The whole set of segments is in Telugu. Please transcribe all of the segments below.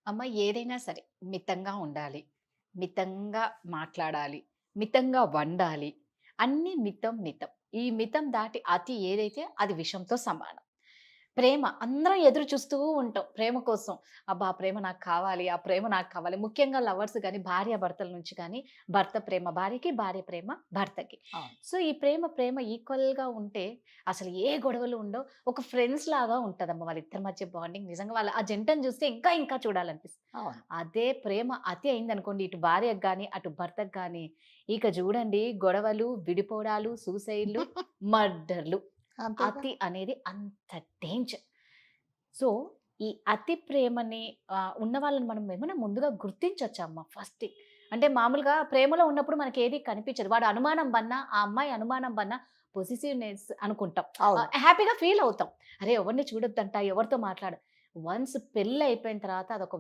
అమ్మ ఏదైనా సరే మితంగా ఉండాలి. మితంగా మాట్లాడాలి. మితంగా వండాలి. అన్నీ మితం, మితం. ఈ మితం దాటి అతి ఏదైతే అది విషంతో సమానం. ప్రేమ అందరం ఎదురు చూస్తూ ఉంటాం ప్రేమ కోసం. అబ్బా! ఆ ప్రేమ నాకు కావాలి. ఆ ప్రేమ నాకు కావాలి. ముఖ్యంగా లవర్స్ గాని, భార్యాభర్తల నుంచి గాని, భర్త ప్రేమ భార్యకి, భార్య ప్రేమ భర్తకి. అవును. సో, ఈ ప్రేమ ఈక్వల్‌గా ఉంటే అసలు ఏ గొడవలు ఉండవు. ఒక ఫ్రెండ్స్ లాగా ఉంటదమ్మ వాళ్ళిద్దరి మధ్య బాండింగ్. నిజంగా వాళ్ళ ఆ జంటను చూస్తే ఇంకా చూడాలనిపిస్తది. అవును. అదే ప్రేమ అతి అయిందనుకోండి, ఇటు భార్యకి గాని, అటు భర్తకి గాని, ఇక చూడండి గొడవలు, విడిపోవడాలు, సూసైడ్‌లు, మర్డర్‌లు. అంతేగా. అతి అనేది అంత డేంజర్. సో, ఈ అతి ప్రేమని ఉన్న వాళ్ళని మనం ఏమైనా ముందుగా గుర్తించొచ్చమ్మా ఫస్ట్ థింగ్. అంటే మామూలుగా ప్రేమలో ఉన్నప్పుడు మనకేది కనిపించదు. వాడు అనుమానం బన్నా, ఆ అమ్మాయి అనుమానం బన్నా పొసెసివ్‌నెస్ అనుకుంటాం. అవును. హ్యాపీగా ఫీల్ అవుతాం. అరే! ఎవరిని చూడొద్దంట, ఎవరితో వన్స్ పెళ్లయిపోయిన తర్వాత అదొక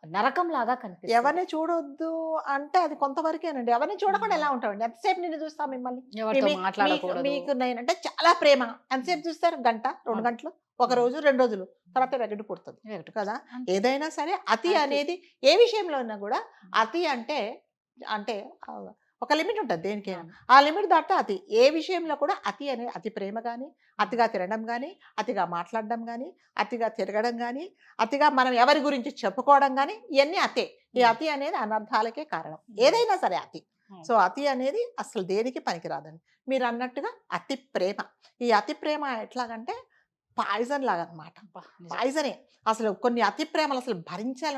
నరకంలాగా కనిపిస్తది. ఎవరిని చూడొద్దు అంటే అది కొంతవరకేనండి. ఎవరిని చూడకుండా హ్మ్. ఎలా ఉంటామండి? ఎంతసేపు నిన్ను చూస్తా మిమ్మల్ని? మీ ఎవరితో మీ మీకు మాట్లాడకూడదు. మీకు నేనంటే చాలా ప్రేమ. హ్మ్. ఎంతసేపు చూస్తారు? గంట, 2 అవును. గంటలు, ఒక హ్మ్. రోజు, 2 రోజులు. తర్వాత వెగటు పుడతది. వెగటు కదా! అంతే. ఏదైనా సరే అతి అతి. అనేది ఏ విషయంలో ఉన్నా గూడా అతి అంటే అంటే ఆహ్, ఒక లిమిట్ ఉంటది దేనికైనా. అవును. ఆ లిమిట్ దాటితే అతి. ఏ విషయంలో కూడా అతి అతి ప్రేమ గాని, హ్మ్. అతిగా తినడం గాని, అతిగా మాట్లాడడం గాని, అతిగా తిరగడం గాని, అతిగా మనం ఎవరి గురించి చెప్పుకోవడం గాని ఇయన్నీ అతే. ఈ హ్మ్. అతి అనేది అనర్థాలకే కారణం. హ్మ్. ఏదైనా సరే అతి. అవును. సో, అతి అనేది అసలు దేనికి పనికిరాదండి. మీరన్నట్టుగా అతి ప్రేమ. ఈ అతి ప్రేమ ఎట్లాగంటే పాయిజన్ లాగనమాట. అబ్బా! నిజం. పాయిజనే. అసలు కొన్ని అతి ప్రేమలు అసలు భరించాలి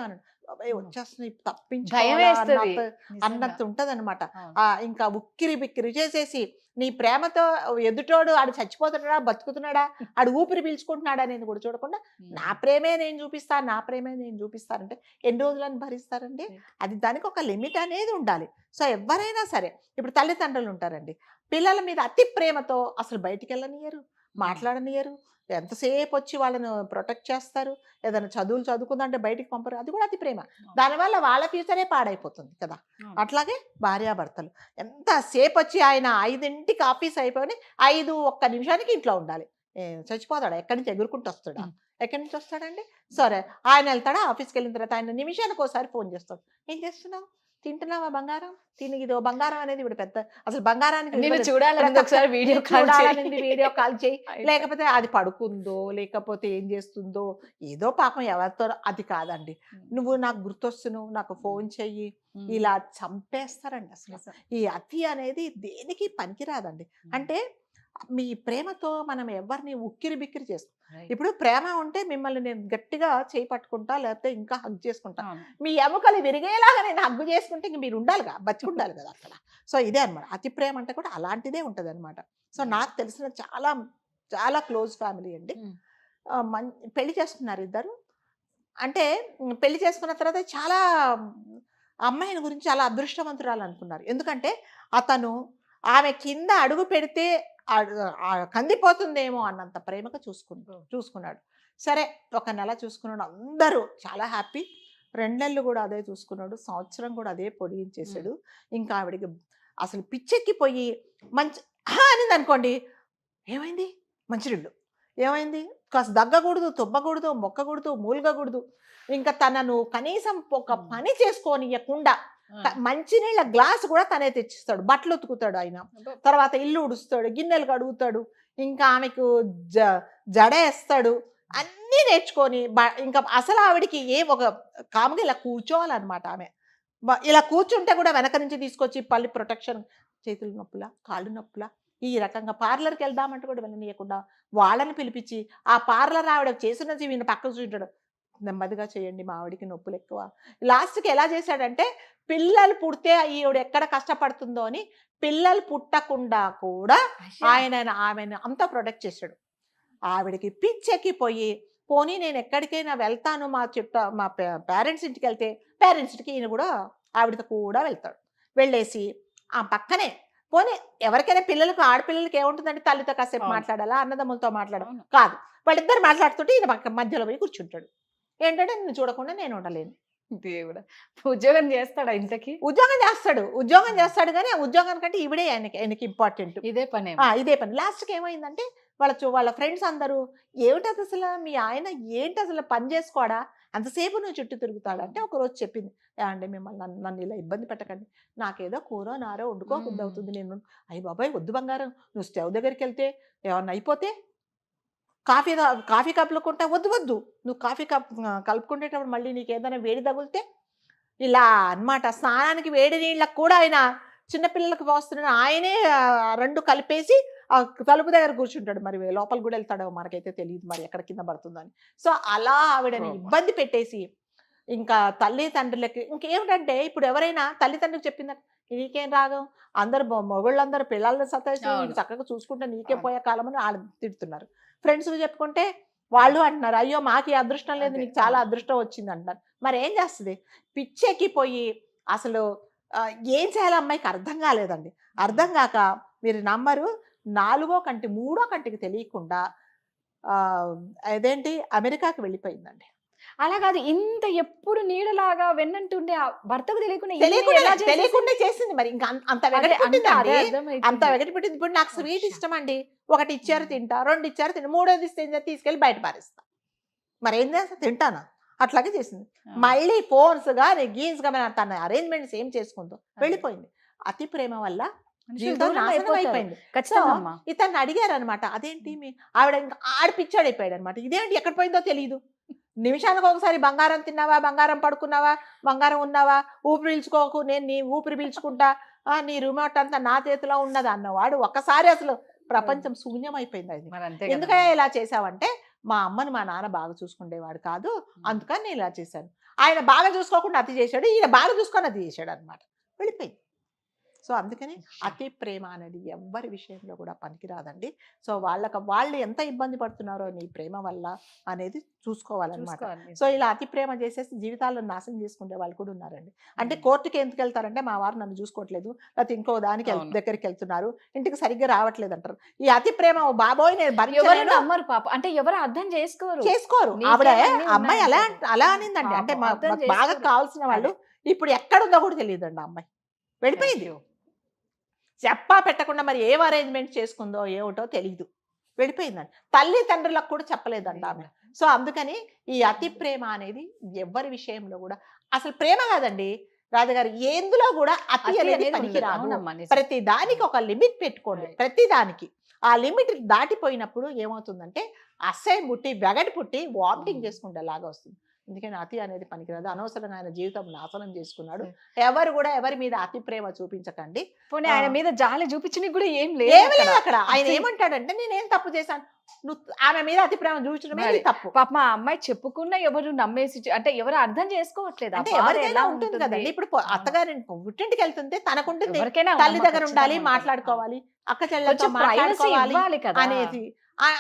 బాబోయ్! హ్మ్. వచ్చేస్తున్నాయి తప్పించుకోవాలా భయమేస్తది. నిజంగా. అన్నట్టు ఉంటదనమాట. అవును. ఇంకా ఉక్కిరి బిక్కిరి చేసేసి నీ ప్రేమతో ఎదుటోడు ఆడు చచ్చిపోతున్నాడా? బతుకుతున్నాడా? ఆడు ఊపిరి పీల్చుకుంటున్నాడా అనేది కూడా చూడకుండా నా హ్మ్. ప్రేమే నేను చూపిస్తా, నా ప్రేమే నేను చూపిస్తానంటే ఎన్ని రోజులని భరిస్తారండి? రైట్. అది దానికి ఒక లిమిట్ అనేది ఉండాలి. సో, ఎవ్వరైనా సరే ఇప్పుడు తల్లిదండ్రులు ఉంటారండి. పిల్లల మీద అతి ప్రేమతో అసలు బయటికెళ్ళనియ్యరు, హ్మ్. మాట్లాడనియ్యరు. ఎంతసేపొచ్చి వాళ్ళను ప్రొటెక్ట్ చేస్తారు. ఏదైనా చదువులు చదువుకుందంటే బయటికి పంపరు. అది కూడా అతి ప్రేమ. అవును. దానివల్ల వాళ్ళ ఫ్యూచరే పాడైపోతుంది కదా! అవును. అట్లాగే భార్యాభర్తలు. ఎంతసేపొచ్చి ఆయన 5కి ఆఫీస్ అయిపోని 5 ఒక్క నిమిషానికి ఇంట్లో ఉండాలి. చచ్చిపోతాడా? ఎక్కడి నుంచి ఎగురుకుంటూ వస్తాడా? హ్మ్. ఎక్కడి నుంచి వస్తాడండి? హ్మ్. సరే ఆయనెళ్తాడా ఆఫీస్‌కెళ్ళిన తర్వాత ఆయన నిమిషానికోసారి ఫోను చేస్తాడు. "ఏం చేస్తున్నావు? తింటున్నావా బంగారం? తిను ఇదో బంగారం అనేది ఇప్పుడు పెద్ద అసలు బంగారానికి నిన్ను విలువ చూడాలనుంది ప్రతి ఒక్క ఒకసారి వీడియో నిన్ను కాల్ చెయ్యి. చూడాలనుంది వీడియో కాల్ చెయ్యి." అయిపా లేకపోతే అది పడుకుందో, లేకపోతే ఏం జేస్తుందో, ఏదో పాపం ఎవరితోనో అది కాదండి. హ్మ్. "నువ్వు నాకు గుర్తొస్తున్నావు, నాకు హ్మ్. ఫోను చెయ్యి." హ్మ్. ఇలా చంపేస్తారండి అసల. నిజం. ఈ అతి అనేది దేనికి పనికిరాదండి. హ్మ్. అంటే మీ ప్రేమతో మనం ఎవరిని ఉక్కిరి బిక్కిరి చేసుకో రైట్. ఇప్పుడు ప్రేమ ఉంటే మిమ్మల్ని నేను గట్టిగా చేయి పట్టుకుంటా, లేకపోతే ఇంకా హగ్ చేసుకుంటా. అవును. మీ ఎముకలు విరిగేలాగా నేను హగ్ చేసుకుంటే ఇంక మీరుండాలిగా, బతికుండాలి గదా అక్కడ. సో, ఇదే అనమాట. అతి ప్రేమ అంటే కూడా అలాంటిదే ఉంటదనమాట. సో, హ్మ్. నాకు తెలిసిన చాలా, చాలా క్లోజ్ ఫ్యామిలీ అండి. హ్మ్. ఆహ్, మన్ పెళ్లి చేసుకున్నారు ఇద్దరు. అంటే పెళ్లి చేసుకున్న తర్వాత చాలా అమ్మాయిని గురించి చాలా అదృష్టవంతురాలనుకున్నారు. ఎందుకంటే అతను ఆమె కింద అడుగు పెడితే ఆడు కందిపోతుందేమో అన్నంత ప్రేమగా ఓహ్! చూసుకున్నాడు. సరే ఒక నెల చూసుకున్నాడు. అందరూ చాలా హ్యాపీ. 2 నెలలు గూడా అదే చూసుకున్నాడు. సంవత్సరం గూడా అదే హ్మ్. పొడిగించేసాడు. ఇంకా ఆవిడకి అసలు పిచ్చెక్కిపోయి మంచి అహా! అనిందనుకోండి. ఏమైంది? మంచినీళ్ళు. ఏమైంది? కాస్త దగ్గకూడదు, తుమ్మకూడదు, మొక్కకూడదు, మూలగకూడదు. ఇంక తనను కనీసం ఒక హ్మ్. పని చేసుకోనియ్యకుండా ఆ! మంచినీళ్ళ గ్లాస్ గూడా తనే తెచ్చిస్తాడు. బట్టలుతుకుతాడు ఆయన. అబ్బో! తర్వాత ఇల్లు ఊడుస్తాడు, గిన్నెలు కడుగుతాడు. ఇంకా ఆమెకు జ జడేస్తాడు. అన్నీ నేర్చుకొని ఇంక అసలు ఆవిడకి ఒక కామ్‌గా ఇలా కూర్చోవాలనమాట ఆమె. ఇలా కూర్చుంటే గూడా వెనక నుంచి తీసుకొచ్చి పల్లి ప్రొటెక్షన్ చేతులు నొప్పులా, కాళ్ళు నొప్పులా, ఈ రకంగా పార్లర్‌కెళ్దామంటే కూడా వెళ్ళనీయకుండా వాళ్ళని పిలిపిచ్చి, ఆ పార్లర్ ఆవిడ చేసినది ఈయన పక్కన కూర్చుంటాడు. నెమ్మదిగా చేయండి మా ఆవిడకి నొప్పులెక్కువ. లాస్ట్‌కి ఎలా చేశాడంటే, పిల్లలు పుడితే ఈవిడ ఎక్కడ కష్టపడుతుందో అని పిల్లలు పుట్టకుండా కూడా అయ్యా! ఆమెను అంతా ప్రొటెక్ట్ చేశాడు. ఆవిడకి పిచ్చెక్కిపోయి, పోనీ నేనెక్కడికైనా వెళ్తాను మా పేరెంట్స్ ఇంటికెళ్తే, పేరెంట్స్ ఇంటికి ఈయన గూడా ఆవిడతో కూడా వెళ్తాడు. వెళ్ళేసి ఆ పక్కనే పోనీ ఎవరికైనా ఆడపిల్లలకి ఏముంటుందంటే తల్లితో కాసేపు అవును. మాట్లాడాలా, అన్నదమ్ములతో అవును. కాదు. వాళ్ళిద్దరు మాట్లాడుతుంటే ఈయన మధ్యలో పోయి కూర్చుంటాడు. ఏంటంటే నిన్ను చూడకుండా నేను ఉండలేను. దేవుడా! ఉద్యోగం చేస్తాడా ఇంతకి? ఉద్యోగం చేస్తాడు. ఉద్యోగం హ్మ్. చేస్తాడు గానీ, ఆ ఉద్యోగానికంటే ఈవిడే ఆయనకి ఇంపార్టెంట్. ఇదే పనేమో. ఇదే పని. లాస్ట్‌కి ఏమైందంటే వాళ్ళ ఫ్రెండ్స్ అందరూ ఏమిటది అసలు మీ ఆయన ఏంటి అసలు పని చేసుకోడా అంతసేపు నువ్వు చుట్టూ తిరుగుతాడు అంటే ఒకరోజు చెప్పింది అండి మిమ్మల్ని నన్ను ఇలా ఇబ్బంది పెట్టకండి నాకేదో కూర నారో వండుకోబుద్ది అవుతుంది నేను అయ్యి బాబాయ్ వద్దు బంగారం నువ్వు స్టవ్ దగ్గరికి వెళ్తే ఏమన్నా అయిపోతే కాఫీ కప్పులు కొంటా వద్దు వద్దు నువ్వు కాఫీ కలుపుకునేటప్పుడు మళ్ళీ నీకు ఏదైనా వేడి తగిలితే ఇలా అన్నమాట స్నానానికి వేడి నీళ్ళకు కూడా ఆయన చిన్నపిల్లలకు పోస్తున్నాడు ఆయనే రెండు కలిపేసి ఆ తలుపు దగ్గర కూర్చుంటాడు మరి లోపల కూడా వెళ్తాడో మనకైతే తెలియదు మరి ఎక్కడ కింద పడుతుందని సో అలా ఆవిడని ఇబ్బంది పెట్టేసి ఇంకా తల్లిదండ్రులకి ఇంకేమిటంటే ఇప్పుడు ఎవరైనా తల్లిదండ్రులకు చెప్పిందంటే నీకేం రాగం అందరు మొగుళ్ళందరూ పిల్లల్ని సతాయిస్తూ చక్కగా చూసుకుంటే నీకే పోయే కాలం అని వాళ్ళు తిడుతున్నారు ఫ్రెండ్స్కి చెప్పుకుంటే వాళ్ళు అంటున్నారు అయ్యో మాకు ఈ అదృష్టం లేదు నీకు చాలా అదృష్టం వచ్చింది అంటున్నారు మరి ఏం చేస్తుంది పిచ్చెక్కిపోయి అసలు ఏం చేయాలి అమ్మాయికి అర్థం కాలేదండి అర్థం కాక మీరు నమ్మరు 4వ కంటి 3వ కంటికి తెలియకుండా అదేంటి అమెరికాకి వెళ్ళిపోయిందండి అలా కాదు ఇంత ఎప్పుడు నీడలాగా వెన్నంటుండే భర్తకు తెలియకుండా చేసింది మరి ఇంకా అంత వెగటి పెట్టింది ఇప్పుడు నాకు స్వీట్ ఇష్టం అండి ఒకటి ఇచ్చారు తింటా 2 ఇచ్చారు తింటా 3వది ఇస్తే తీసుకెళ్ళి బయట పారేస్తా మరి ఏం చేస్తా తింటానా అట్లాగే చేసింది మళ్ళీ ఫోన్స్ గా గీన్స్ గా తన అరేంజ్మెంట్స్ ఏం చేసుకుందో వెళ్ళిపోయింది అతి ప్రేమ వల్ల జీవితం నాశనం అయిపోయింది ఇతన్ని అడిగారు అనమాట అదేంటి ఆవిడ ఇంకా ఆడిపిచ్చాడైపోయాడు అనమాట ఇదేంటి ఎక్కడ పోయిందో తెలియదు నిమిషానికి ఒకసారి బంగారం తిన్నావా బంగారం పడుకున్నావా బంగారం ఉన్నావా ఊపిరి పీల్చుకోకు నేను నీ ఊపిరి పీల్చుకుంటా నీ రిమోట్ అంతా నా చేతిలో ఉన్నది అన్నవాడు ఒక్కసారి అసలు ప్రపంచం శూన్యం అయిపోయింది అది ఎందుకయ్యా ఇలా చేసావంటే మా అమ్మని మా నాన్న బాగా చూసుకునేవాడు కాదు అందుకని నేను ఇలా చేశాను ఆయన బాగా చూసుకోకుండా అతి చేశాడు ఈయన బాగా చూసుకొని అతి చేశాడు అనమాట వెళ్ళిపోయింది సో అందుకని అతి ప్రేమ అనేది ఎవ్వరి విషయంలో కూడా పనికిరాదండి సో వాళ్ళు ఎంత ఇబ్బంది పడుతున్నారో నీ ప్రేమ వల్ల అనేది చూసుకోవాలన్నమాట సో ఇలా అతి ప్రేమ చేసేసి జీవితాలను నాశనం చేసుకునే వాళ్ళు కూడా ఉన్నారండి అంటే కోర్టుకి ఎందుకు వెళ్తారంటే మా వారు నన్ను చూసుకోవట్లేదు లేకపోతే ఇంకో దానికి దగ్గరికి వెళ్తున్నారు ఇంటికి సరిగ్గా రావట్లేదు అంటారు ఈ అతి ప్రేమ బాబోయ్ నేను భరించలేను అమ్మరు పాప అంటే ఎవరు అర్థం చేసుకోరు ఆవిడ అమ్మాయి అలా అనిందండి అంటే బాగా కావాల్సిన వాళ్ళు ఇప్పుడు ఎక్కడుందో కూడా తెలియదండి అమ్మాయి వెళ్ళిపోయింది చెప్పా పెట్టకుండా మరి ఏం అరేంజ్మెంట్ చేసుకుందో ఏమిటో తెలీదు వెళ్ళిపోయిందండి తల్లిదండ్రులకు కూడా చెప్పలేదండి ఆమె సో అందుకని ఈ అతి ప్రేమ అనేది ఎవరి విషయంలో కూడా అసలు ప్రేమ కాదండి రాజుగారు ఎందులో కూడా అతి అనేది పనికిరాదు ప్రతి దానికి ఒక లిమిట్ పెట్టుకోండి ప్రతి దానికి ఆ లిమిట్ దాటిపోయినప్పుడు ఏమవుతుందంటే అసహ్యం పుట్టి వెగటి పుట్టి వామిటింగ్ చేసుకుంటేలాగా వస్తుంది అందుకని అతి అనేది పనికిరాదు అనవసరంగా ఆయన జీవితం నాశనం చేసుకున్నాడు ఎవరు కూడా ఎవరి మీద అతి ప్రేమ చూపించకండి ఆయన మీద జాలి చూపించని కూడా ఏం లేదు అక్కడ ఆయన ఏమంటాడంటే నేనేం తప్పు చేశాను నువ్వు ఆమె మీద అతి ప్రేమ చూపించడమే తప్పు పాప మా అమ్మాయి చెప్పుకున్నా ఎవరు నమ్మేసి అంటే ఎవరు అర్థం చేసుకోవట్లేదు అంటే ఎవరికైనా ఉంటుంది కదండి ఇప్పుడు అత్తగారి పుట్టింటికి వెళ్తుంటే తనకుంటుంది తల్లి దగ్గర ఉండాలి మాట్లాడుకోవాలి అక్క చెల్లెలతో మాట్లాడుకోవాలి అనేది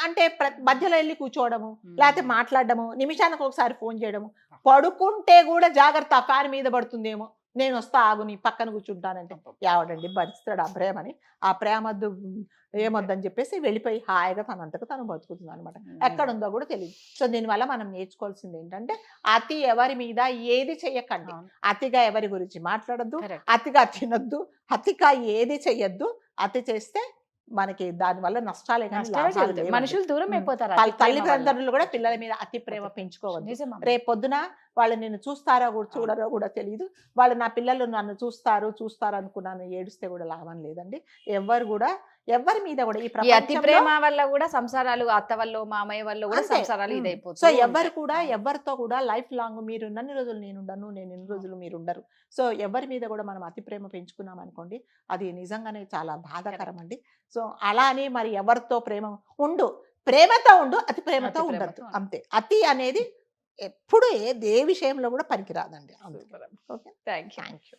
అంటే మధ్యలో వెళ్ళి కూర్చోవడము లేకపోతే మాట్లాడడము నిమిషానికి ఒకసారి ఫోన్ చేయడము పడుకుంటే కూడా జాగ్రత్త ఫ్యాన్ మీద పడుతుందేమో నేను వస్తా ఆగు నీ పక్కన కూర్చుంటానంటే ఎవడండి భరిస్తాడు ఆ ప్రేమని ఆ ప్రేమద్దు ఏమొద్దని చెప్పేసి వెళ్ళిపోయి హాయిగా తనంతకు తను బతుకుతుంది అనమాట ఎక్కడుందో కూడా తెలియదు సో దీనివల్ల మనం నేర్చుకోవాల్సింది ఏంటంటే అతి ఎవరి మీద ఏది చెయ్యకండి అతిగా ఎవరి గురించి మాట్లాడద్దు అతిగా తినొద్దు అతిగా ఏది చెయ్యొద్దు అతి చేస్తే మనకి దాని వల్ల నష్టాలే కానీ మనుషులు దూరం అయిపోతారు తల్లిదండ్రులు కూడా పిల్లల మీద అతి ప్రేమ పెంచుకోవద్దు రేపు పొద్దున వాళ్ళు నిన్ను చూస్తారో కూడా చూడరో కూడా తెలియదు వాళ్ళు నా పిల్లలు నన్ను చూస్తారు అనుకున్నాను ఏడుస్తే కూడా లాభం లేదండి ఎవరి మీద కూడా ఈ అతి ప్రేమ వల్ల కూడా సంసారాలు అత్త వల్ల మామయ్య వల్ల కూడా సంసారాలు ఇదైపోతాయి సో ఎవరు కూడా ఎవరితో కూడా లైఫ్ లాంగ్ మీరు ఉన్నన్ని రోజులు నేనుండను నేను ఎన్ని రోజులు మీరు ఉండరు సో ఎవరి మీద కూడా మనం అతి ప్రేమ పెంచుకున్నాం అనుకోండి అది నిజంగానే చాలా బాధాకరం అండి సో అలా అని మరి ఎవరితో ప్రేమతో ఉండు అతి ప్రేమతో ఉండద్దు అంతే అతి అనేది ఎప్పుడు ఏ విషయంలో కూడా పనికిరాదండి. Okay thank you.